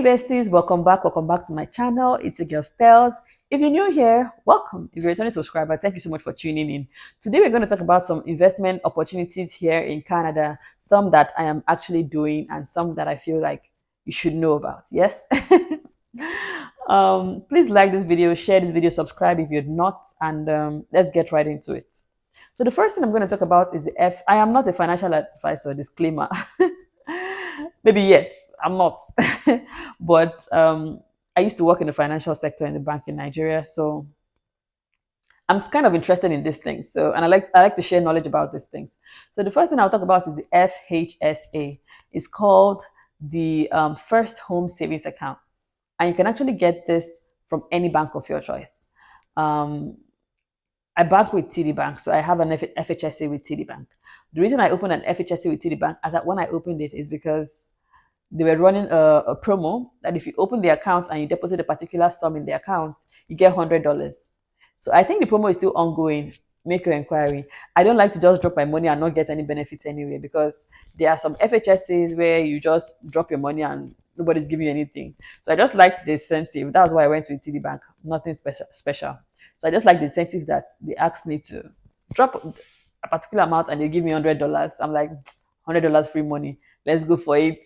besties, welcome back to my channel. It's your girl Stels. If you're new here, welcome. If you're a returning subscriber, thank you so much for tuning in. Today we're going to talk about some investment opportunities here in Canada, some that I am actually doing and some that I feel like you should know about. Yes. Please like this video, share this video, subscribe if you're not, and let's get right into it. So the first thing I'm going to talk about is I am not a financial advisor, disclaimer. Maybe yet, I'm not. But I used to work in the financial sector in the bank in Nigeria, so I'm kind of interested in these things. So, and I like to share knowledge about these things. So the first thing I'll talk about is the FHSA. It's called the First Home Savings Account, and you can actually get this from any bank of your choice. I bank with TD Bank, so I have an FHSA with TD Bank. The reason I opened an FHSA with TD Bank, as that when I opened it, is because they were running a promo that if you open the account and you deposit a particular sum in the account, you get $100. So I think the promo is still ongoing. Make your inquiry. I don't like to just drop my money and not get any benefits anyway, because there are some FHSAs where you just drop your money and nobody's giving you anything. So I just like the incentive. That's why I went to TD Bank. Nothing special. So I just like the incentive that they asked me to drop a particular amount and they give me $100. I'm like, $100 free money. Let's go for it.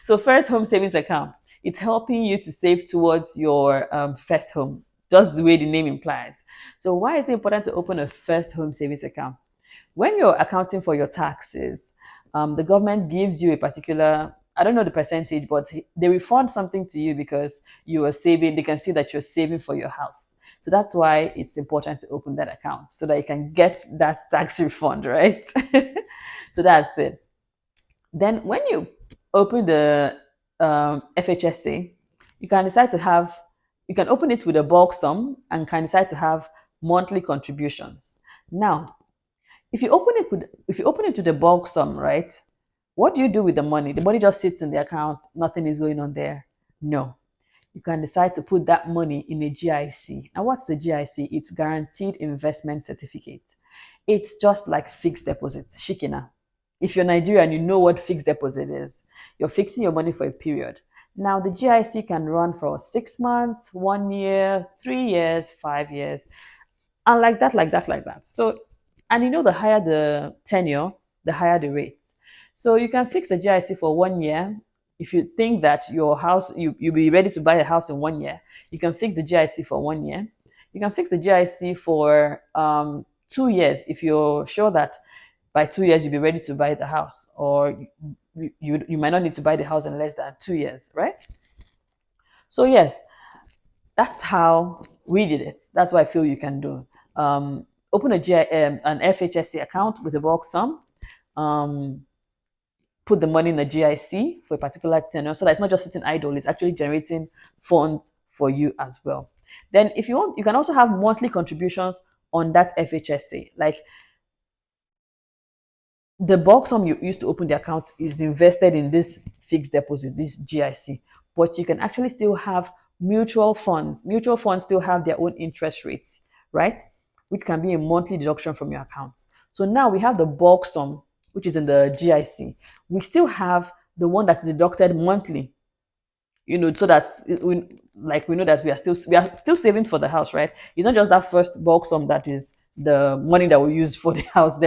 So First Home Savings Account. It's helping you to save towards your first home, just the way the name implies. So why is it important to open a First Home Savings Account? When you're accounting for your taxes, the government gives you a particular, I don't know the percentage, but they refund something to you because you are saving. They can see that you're saving for your house. So that's why it's important to open that account so that you can get that tax refund, right? So that's it. Then when you open the FHSA, you can decide to have, you can open it with a bulk sum and can decide to have monthly contributions. Now, if you open it to the bulk sum, right? What do you do with the money? The money just sits in the account, nothing is going on there. No. You can decide to put that money in a GIC. And what's the GIC? It's Guaranteed Investment Certificate. It's just like fixed deposit, shikina. If you're Nigerian, you know what fixed deposit is. You're fixing your money for a period. Now, the GIC can run for 6 months, 1 year, 3 years, 5 years, and like that. So, and you know, the higher the tenure, the higher the rate. So you can fix a GIC for 1 year. If you think that your house, you'll be ready to buy a house in 1 year, you can fix the GIC for 1 year. You can fix the GIC for 2 years if you're sure that by 2 years you'll be ready to buy the house, or you might not need to buy the house in less than 2 years, right? So yes, that's how we did it. That's what I feel you can do. Open an FHSA account with a bulk sum. Put the money in a GIC for a particular tenure, so that it's not just sitting idle, it's actually generating funds for you as well. Then if you want, you can also have monthly contributions on that FHSA. Like the bulk sum you used to open the account is invested in this fixed deposit, this GIC, but you can actually still have mutual funds. Mutual funds still have their own interest rates, right? Which can be a monthly deduction from your account. So now we have the bulk sum, which is in the GIC. We still have the one that's deducted monthly, you know, so that we know that we are still saving for the house, right? It's not just that first bulk sum that is the money that we use for the house.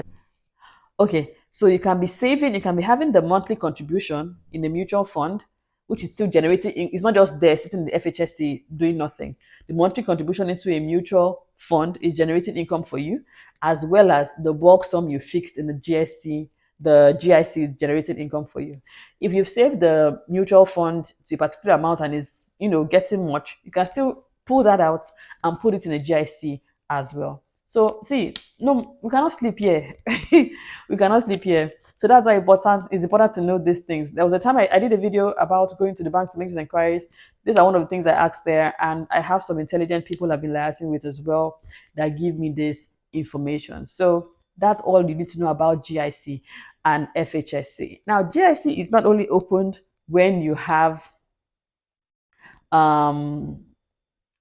Okay, so you can be saving, you can be having the monthly contribution in the mutual fund, which is still generating. It's not just there sitting in the FHSC doing nothing. The monthly contribution into a mutual fund is generating income for you, as well as the bulk sum you fixed in the GSC. The GIC is generating income for you. If you've saved the mutual fund to a particular amount and is, you know, getting much, you can still pull that out and put it in a GIC as well. So see, no, we cannot sleep here. We cannot sleep here. So that's why it's important to know these things. There was a time I did a video about going to the bank to make these inquiries. These are one of the things I asked there, and I have some intelligent people I've been liaising with as well that give me this information. So that's all you need to know about GIC and FHSA. Now, GIC is not only opened when you have an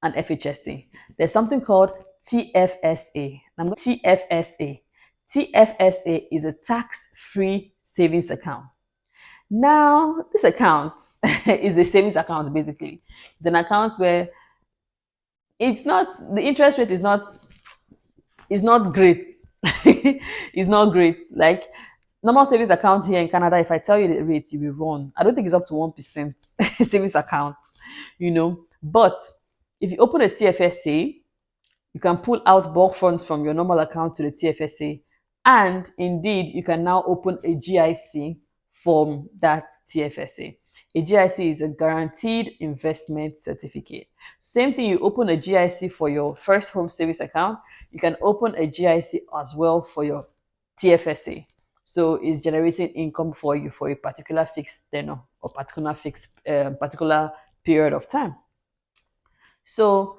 FHSA. There's something called TFSA. TFSA. TFSA is a tax-free savings account. Now, this account, It's a savings account basically. It's an account where it's not the interest rate is not great. It's not great. Like normal savings account here in Canada, if I tell you the rate, you will run. I don't think it's up to 1% savings account, But if you open a TFSA, you can pull out bulk funds from your normal account to the TFSA. And indeed, you can now open a GIC from that TFSA. A GIC is a guaranteed investment certificate. Same thing, you open a GIC for your first home savings account, you can open a GIC as well for your TFSA. So it's generating income for you for a particular fixed tenor or particular period of time. So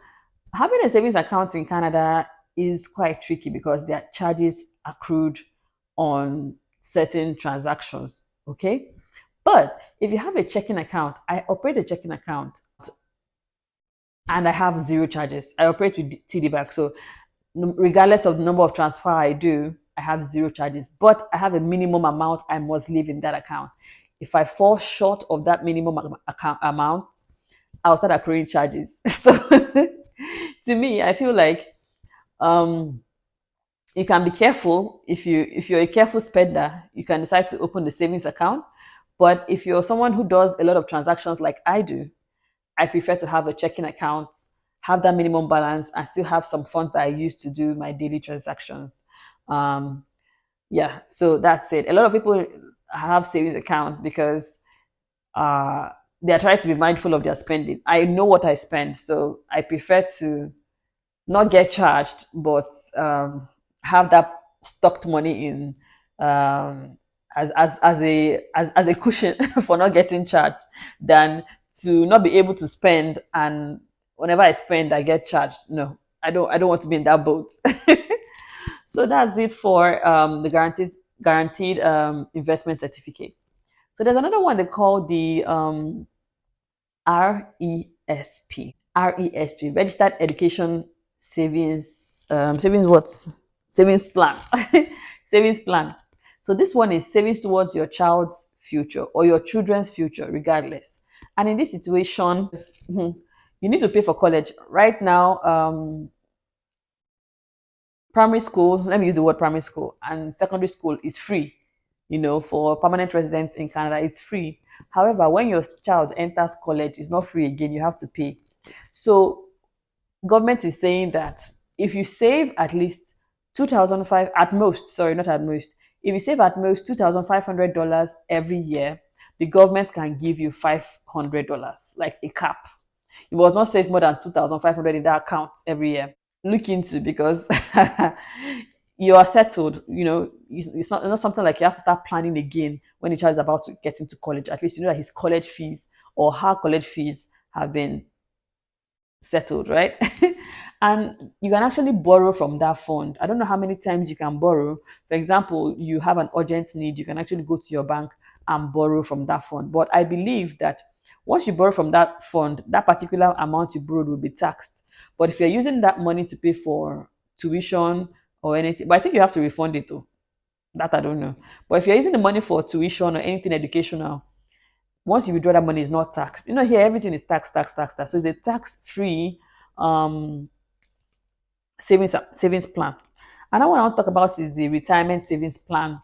having a savings account in Canada is quite tricky because there are charges accrued on certain transactions. Okay. But if you have a checking account, I operate a checking account and I have zero charges. I operate with TD Bank. So regardless of the number of transfer I do, I have zero charges. But I have a minimum amount I must leave in that account. If I fall short of that minimum account amount, I'll start accruing charges. So to me, I feel like um, you can be careful. If you're a careful spender, you can decide to open the savings account. But if you're someone who does a lot of transactions like I do, I prefer to have a checking account, have that minimum balance, and still have some funds that I use to do my daily transactions. Um, yeah, so that's it. A lot of people have savings accounts because uh, they are trying to be mindful of their spending. I know what I spend, so I prefer to not get charged, but have that stocked money in as a cushion for not getting charged than to not be able to spend and whenever I spend I get charged. No, I don't want to be in that boat. So that's it for the guaranteed investment certificate. So there's another one they call the RESP. RESP, Registered Education Savings what? Savings Plan. Savings Plan. So this one is savings towards your child's future or your children's future, regardless. And in this situation, you need to pay for college. Right now, primary school, let me use the word primary school, and secondary school is free. For permanent residents in Canada, it's free. However, when your child enters college, it's not free again, you have to pay. So government is saying that if you save at least 2005 at most, sorry, not at most, if you save at most $2,500 every year, the government can give you $500, like a cap. You must not save more than 2,500 in that account every year. Look into, because you are settled. It's not something like you have to start planning again when the child is about to get into college. At least you know that his college fees or her college fees have been settled, right? And you can actually borrow from that fund. I don't know how many times you can borrow. For example, you have an urgent need, you can actually go to your bank and borrow from that fund. But I believe that once you borrow from that fund, that particular amount you borrowed will be taxed. But if you're using that money to pay for tuition or anything, but I think you have to refund it too. That I don't know. But if you're using the money for tuition or anything educational, once you withdraw that money, it's not taxed. Here everything is tax, tax, tax, tax. So it's a tax-free um, savings plan. Another one I want to talk about is the retirement savings plan.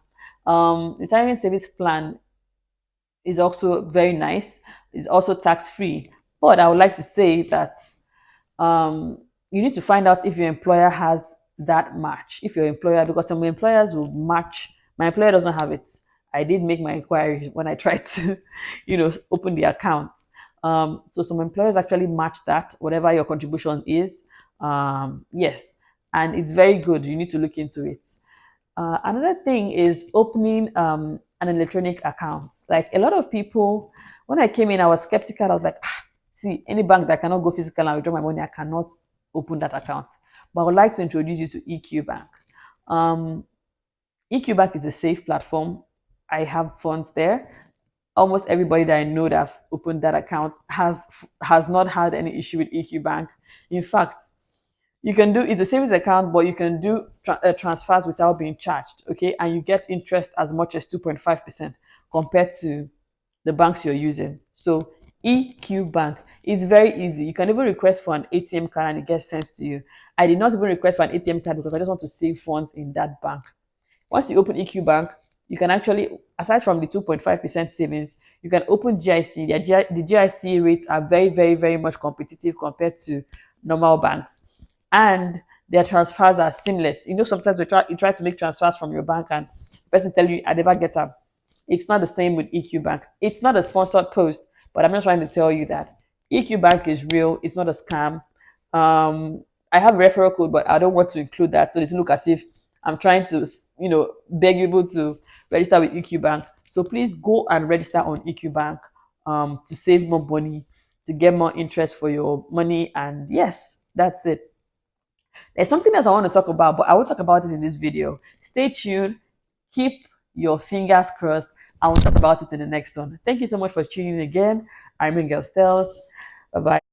Retirement savings plan is also very nice. It's also tax-free. But I would like to say that you need to find out if your employer has that match. If your employer, because some employers will match. My employer doesn't have it. I did make my inquiry when I tried to, open the account. So some employers actually match that, whatever your contribution is. Yes, and it's very good. You need to look into it. Another thing is opening an electronic account. Like a lot of people, when I came in, I was skeptical. I was like, see, any bank that cannot go physical and withdraw my money, I cannot open that account. But I would like to introduce you to EQ Bank. EQ Bank is a safe platform. I have funds there. Almost everybody that I know that have opened that account has not had any issue with EQ Bank. In fact, it's a savings account, but you can do transfers without being charged. Okay, and you get interest as much as 2.5% compared to the banks you're using. So EQ Bank, it's very easy. You can even request for an ATM card and it gets sent to you. I did not even request for an ATM card because I just want to save funds in that bank. Once you open EQ Bank, you can actually, aside from the 2.5% savings, you can open GIC. The GIC rates are very, very, very much competitive compared to normal banks. And their transfers are seamless. You know, sometimes you try to make transfers from your bank and the person tell you, I never get them. It's not the same with EQ Bank. It's not a sponsored post, but I'm just trying to tell you that EQ Bank is real. It's not a scam. I have referral code, but I don't want to include that. So it look as if I'm trying to, beg people to register with EQ Bank. So please go and register on EQ Bank to save more money, to get more interest for your money. And yes, that's it. There's something else I want to talk about, but I will talk about it in this video. Stay tuned. Keep your fingers crossed. I will talk about it in the next one. Thank you so much for tuning in again. I'm Girl Stels. Bye bye.